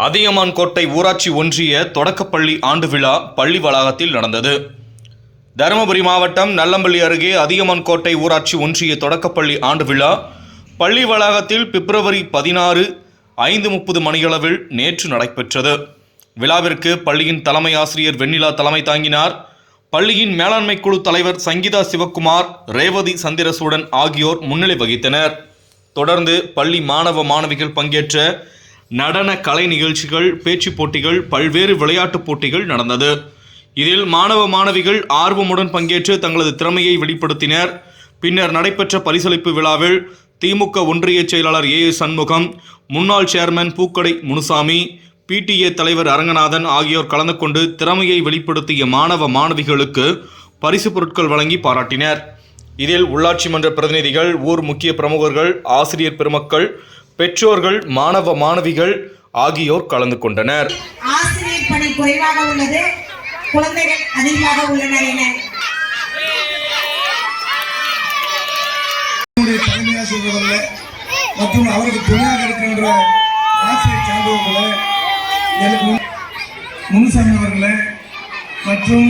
அதியமான் கோட்டை ஊராட்சி ஒன்றிய தொடக்கப்பள்ளி ஆண்டு விழா பள்ளி வளாகத்தில் நடந்தது. தருமபுரி மாவட்டம் நல்லம்பள்ளி அருகே அதியமான் கோட்டை ஊராட்சி ஒன்றிய தொடக்கப்பள்ளி ஆண்டு விழா பள்ளி வளாகத்தில் பிப்ரவரி 16 5:30 மணியளவில் நேற்று நடைபெற்றது. விழாவிற்கு பள்ளியின் தலைமை ஆசிரியர் வெண்ணிலா தலைமை தாங்கினார். பள்ளியின் மேலாண்மை குழு தலைவர் சங்கீதா சிவக்குமார், ரேவதி சந்திரசூடன் ஆகியோர் முன்னிலை வகித்தனர். தொடர்ந்து பள்ளி மாணவ மாணவிகள் பங்கேற்ற நடன கலை நிகழ்ச்சிகள், பேச்சு போட்டிகள், பல்வேறு விளையாட்டுப் போட்டிகள் நடந்தது. இதில் மாணவ மாணவிகள் ஆர்வமுடன் பங்கேற்று தங்களது திறமையை வெளிப்படுத்தினர். பின்னர் நடைபெற்ற பரிசளிப்பு விழாவில் திமுக ஒன்றிய செயலாளர் ஏ.எஸ். சண்முகம், முன்னாள் சேர்மன் பூக்கடை முனுசாமி, PTA தலைவர் அரங்கநாதன் ஆகியோர் கலந்து கொண்டு திறமையை வெளிப்படுத்திய மாணவ மாணவிகளுக்கு பரிசு பொருட்கள் வழங்கி பாராட்டினர். இதில் உள்ளாட்சி மன்ற பிரதிநிதிகள், ஊர் முக்கிய பிரமுகர்கள், ஆசிரியர் பெருமக்கள், பெற்றோர்கள், மாணவ மாணவிகள் ஆகியோர் கலந்து கொண்டனர். ஆசிரியர் பணி குறைவாக உள்ளது, குழந்தைகள் அதிகமாக உள்ளனர் என மற்றும் அவருக்கு துணையாக இருக்கின்ற ஆசிரியர் சார்ந்தவர்களே, முனுசாமி அவர்களே மற்றும்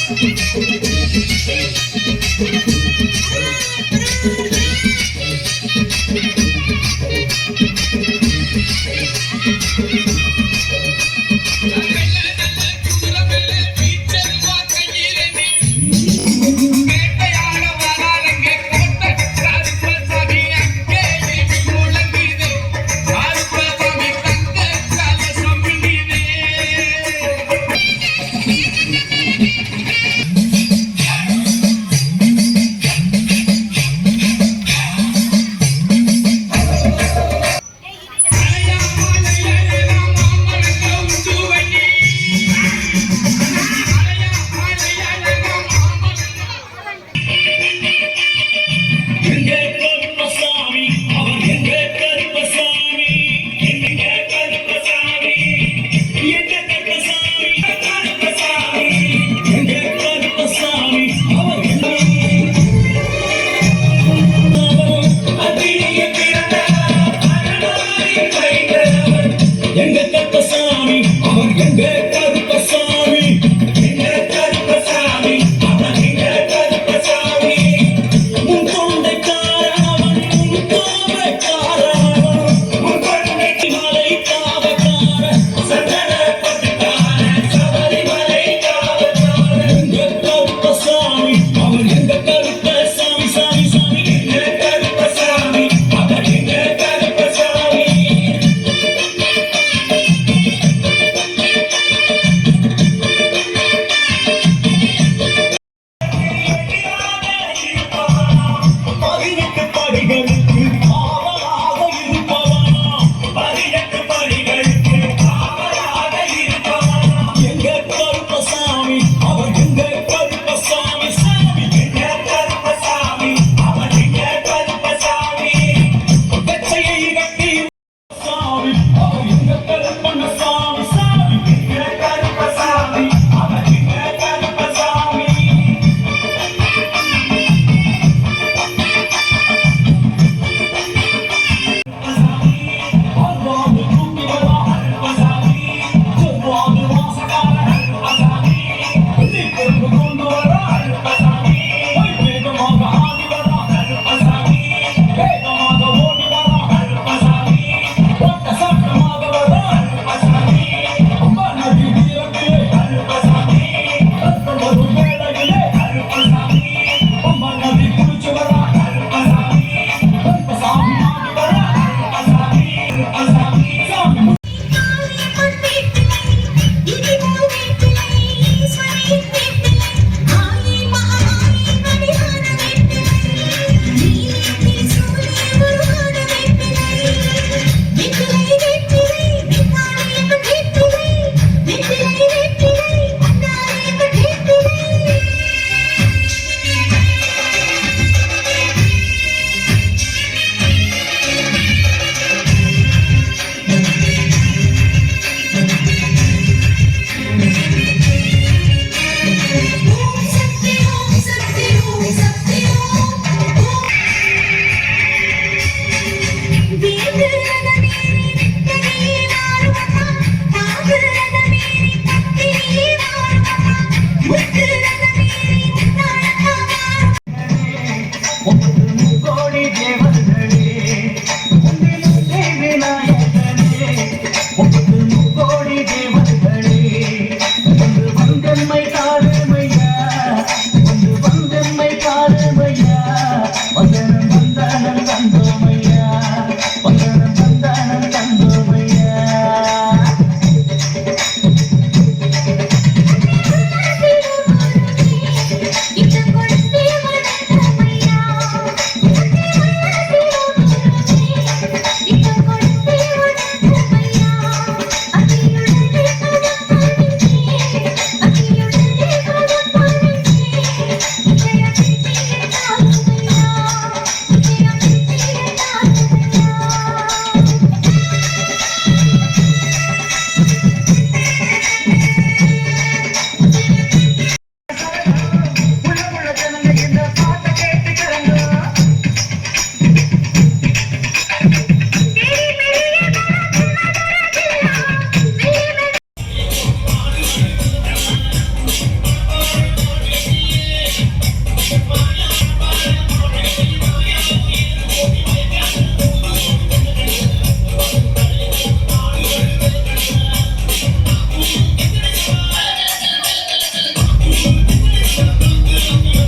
ஆ